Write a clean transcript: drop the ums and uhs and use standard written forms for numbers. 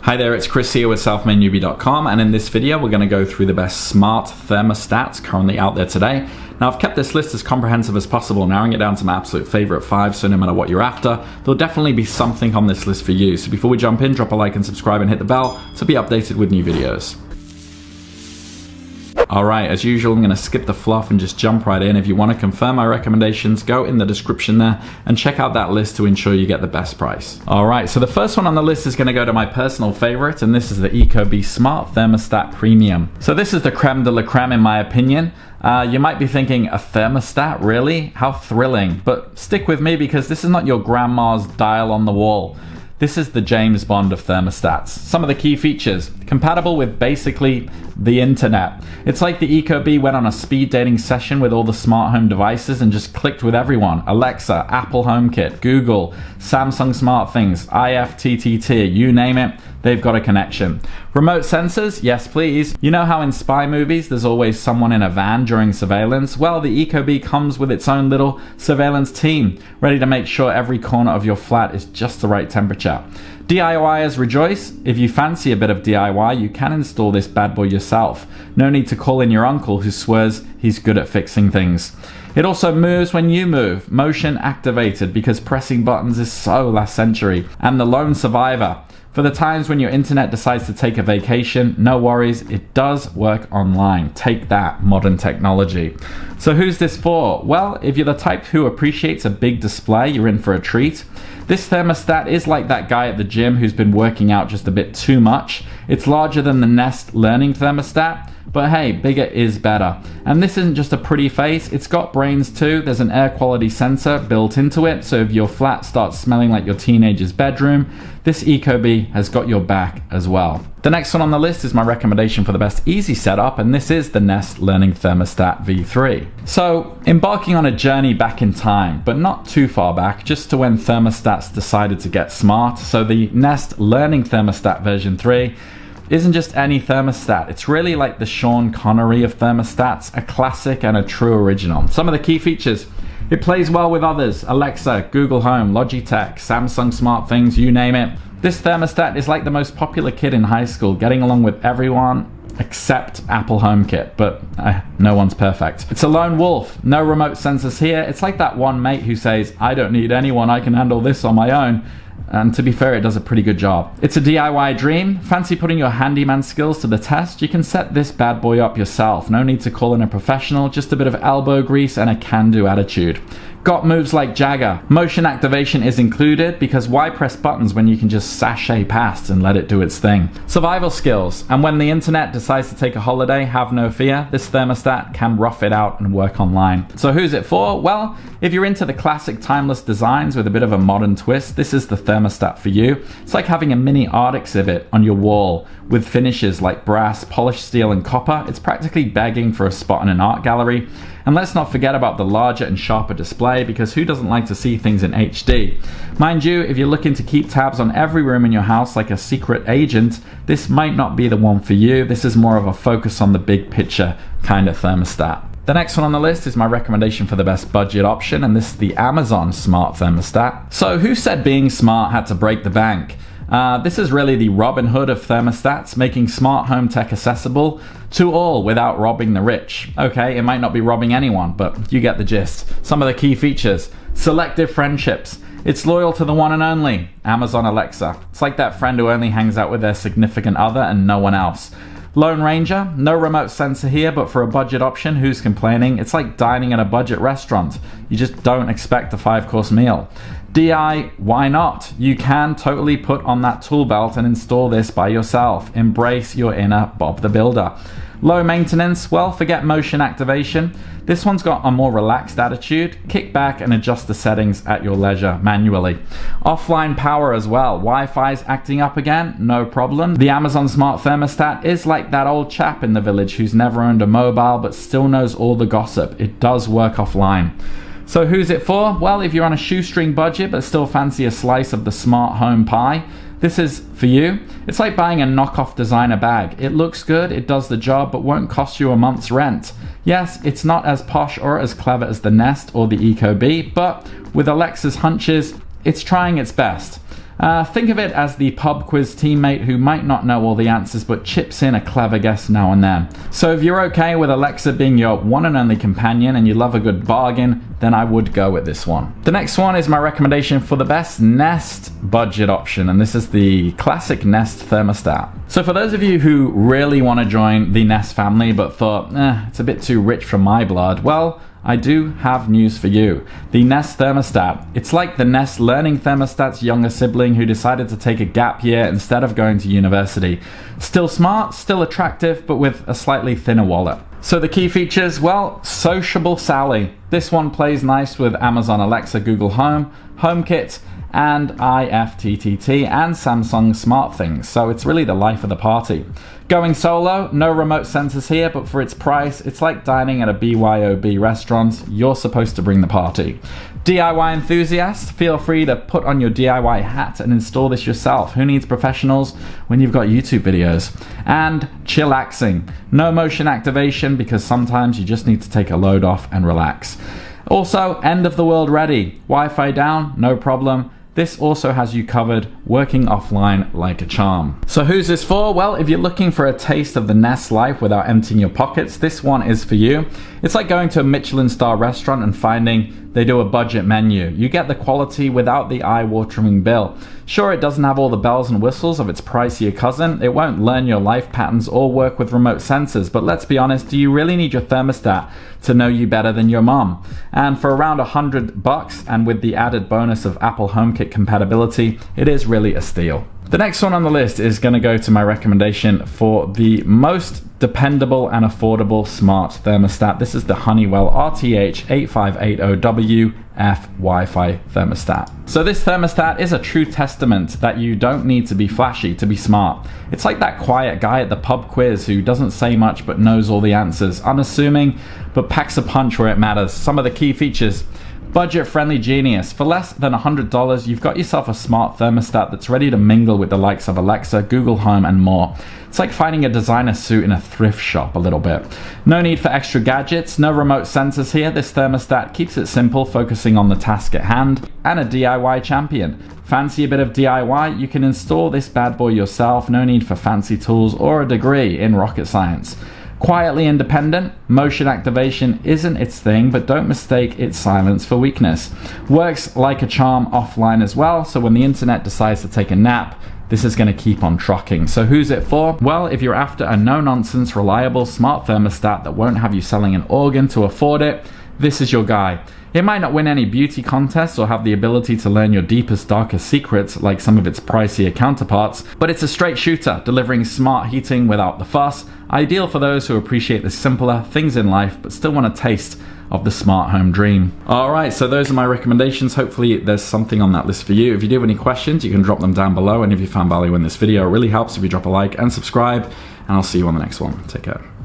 Hi there, it's Chris here with selfmadenewbie.com, and in this video we're going to go through the best smart thermostats currently out there today. Now I've kept this list as comprehensive as possible, narrowing it down to my absolute favorite 5, so no matter what you're after, there'll definitely be something on this list for you. So before we jump in, drop a like and subscribe and hit the bell to be updated with new videos. Alright, as usual, I'm going to skip the fluff and just jump right in. If you want to confirm my recommendations, go in the description there and check out that list to ensure you get the best price. Alright, so the first one on the list is going to go to my personal favorite, and this is the Ecobee Smart Thermostat Premium. So this is the creme de la creme in my opinion. You might be thinking, a thermostat, really? How thrilling. But stick with me because this is not your grandma's dial on the wall. This is the James Bond of thermostats. Some of the key features: compatible with basically the internet. It's like the Ecobee went on a speed dating session with all the smart home devices and just clicked with everyone. Alexa, Apple HomeKit, Google, Samsung SmartThings, IFTTT, you name it, they've got a connection. Remote sensors, yes please. You know how in spy movies there's always someone in a van during surveillance? Well, the Ecobee comes with its own little surveillance team, ready to make sure every corner of your flat is just the right temperature. DIYers rejoice. If you fancy a bit of DIY, you can install this bad boy yourself. No need to call in your uncle who swears he's good at fixing things. It also moves when you move, motion activated, because pressing buttons is so last century. And the lone survivor. For the times when your internet decides to take a vacation, no worries, it does work online. Take that, modern technology. So who's this for? Well, if you're the type who appreciates a big display, you're in for a treat. This thermostat is like that guy at the gym who's been working out just a bit too much. It's larger than the Nest Learning Thermostat, but hey, bigger is better. And this isn't just a pretty face, it's got brains too. There's an air quality sensor built into it, so if your flat starts smelling like your teenager's bedroom, this Ecobee has got your back as well. The next one on the list is my recommendation for the best easy setup, and this is the Nest Learning Thermostat V3. So, embarking on a journey back in time, but not too far back, just to when thermostats decided to get smart. So the Nest Learning Thermostat version 3 isn't just any thermostat, it's really like the Sean Connery of thermostats, a classic and a true original. Some of the key features: it plays well with others, Alexa, Google Home, Logitech, Samsung SmartThings, you name it. This thermostat is like the most popular kid in high school, getting along with everyone except Apple HomeKit, but no one's perfect. It's a lone wolf, no remote sensors here. It's like that one mate who says, I don't need anyone, I can handle this on my own. And to be fair, it does a pretty good job. It's a DIY dream. Fancy putting your handyman skills to the test? You can set this bad boy up yourself. No need to call in a professional, just a bit of elbow grease and a can-do attitude. Got moves like Jagger. Motion activation is included, because why press buttons when you can just sashay past and let it do its thing? Survival skills. And when the internet decides to take a holiday, have no fear. This thermostat can rough it out and work online. So who's it for? Well, if you're into the classic timeless designs with a bit of a modern twist, this is the thermostat for you. It's like having a mini art exhibit on your wall with finishes like brass, polished steel and copper. It's practically begging for a spot in an art gallery. And let's not forget about the larger and sharper display, because who doesn't like to see things in HD? Mind you, if you're looking to keep tabs on every room in your house like a secret agent, this might not be the one for you. This is more of a focus on the big picture kind of thermostat. The next one on the list is my recommendation for the best budget option, and this is the Amazon Smart Thermostat. So who said being smart had to break the bank? This is really the Robin Hood of thermostats, making smart home tech accessible to all without robbing the rich. Okay, it might not be robbing anyone, but you get the gist. Some of the key features: selective friendships. It's loyal to the one and only, Amazon Alexa. It's like that friend who only hangs out with their significant other and no one else. Lone Ranger, no remote sensor here, but for a budget option, who's complaining? It's like dining at a budget restaurant. You just don't expect a 5-course meal. DI, why not? You can totally put on that tool belt and install this by yourself. Embrace your inner Bob the Builder. Low maintenance, well, forget motion activation. This one's got a more relaxed attitude. Kick back and adjust the settings at your leisure manually. Offline power as well. Wi-Fi's acting up again? No problem. The Amazon Smart Thermostat is like that old chap in the village who's never owned a mobile but still knows all the gossip. It does work offline. So who's it for? Well, if you're on a shoestring budget but still fancy a slice of the smart home pie, this is for you. It's like buying a knockoff designer bag. It looks good, it does the job, but won't cost you a month's rent. Yes, it's not as posh or as clever as the Nest or the Ecobee, but with Alexa's hunches, it's trying its best. Think of it as the pub quiz teammate who might not know all the answers but chips in a clever guess now and then. So if you're okay with Alexa being your one and only companion and you love a good bargain, then I would go with this one. The next one is my recommendation for the best Nest budget option, and this is the classic Nest Thermostat. So for those of you who really want to join the Nest family but thought, it's a bit too rich for my blood, well, I do have news for you. The Nest Thermostat. It's like the Nest Learning Thermostat's younger sibling who decided to take a gap year instead of going to university. Still smart, still attractive, but with a slightly thinner wallet. So the key features, well, sociable Sally. This one plays nice with Amazon Alexa, Google Home, HomeKit, and IFTTT and Samsung SmartThings, so it's really the life of the party. Going solo, no remote sensors here, but for its price, it's like dining at a BYOB restaurant. You're supposed to bring the party. DIY enthusiasts, feel free to put on your DIY hat and install this yourself. Who needs professionals when you've got YouTube videos? And chillaxing. No motion activation because sometimes you just need to take a load off and relax. Also, end of the world ready. Wi-Fi down, no problem. This also has you covered, working offline like a charm. So who's this for? Well, if you're looking for a taste of the Nest life without emptying your pockets, this one is for you. It's like going to a Michelin star restaurant and finding they do a budget menu. You get the quality without the eye-watering bill. Sure, it doesn't have all the bells and whistles of its pricier cousin. It won't learn your life patterns or work with remote sensors, but let's be honest, do you really need your thermostat to know you better than your mom? And for around $100 and with the added bonus of Apple HomeKit compatibility, it is really a steal. The next one on the list is going to go to my recommendation for the most dependable and affordable smart thermostat. This is the Honeywell RTH8580WF Wi-Fi thermostat. So this thermostat is a true testament that you don't need to be flashy to be smart. It's like that quiet guy at the pub quiz who doesn't say much but knows all the answers, unassuming but packs a punch where it matters. Some of the key features. Budget-friendly genius. For less than $100, you've got yourself a smart thermostat that's ready to mingle with the likes of Alexa, Google Home, and more. It's like finding a designer suit in a thrift shop a little bit. No need for extra gadgets, no remote sensors here. This thermostat keeps it simple, focusing on the task at hand, and a DIY champion. Fancy a bit of DIY? You can install this bad boy yourself. No need for fancy tools or a degree in rocket science. Quietly independent, motion activation isn't its thing, but don't mistake its silence for weakness. Works like a charm offline as well, so when the internet decides to take a nap, this is going to keep on trucking. So who's it for? Well, if you're after a no-nonsense, reliable, smart thermostat that won't have you selling an organ to afford it, this is your guy. It might not win any beauty contests or have the ability to learn your deepest, darkest secrets like some of its pricier counterparts, but it's a straight shooter, delivering smart heating without the fuss, ideal for those who appreciate the simpler things in life but still want a taste of the smart home dream. Alright, so those are my recommendations. Hopefully there's something on that list for you. If you do have any questions, you can drop them down below, and if you found value in this video, it really helps if you drop a like and subscribe, and I'll see you on the next one. Take care.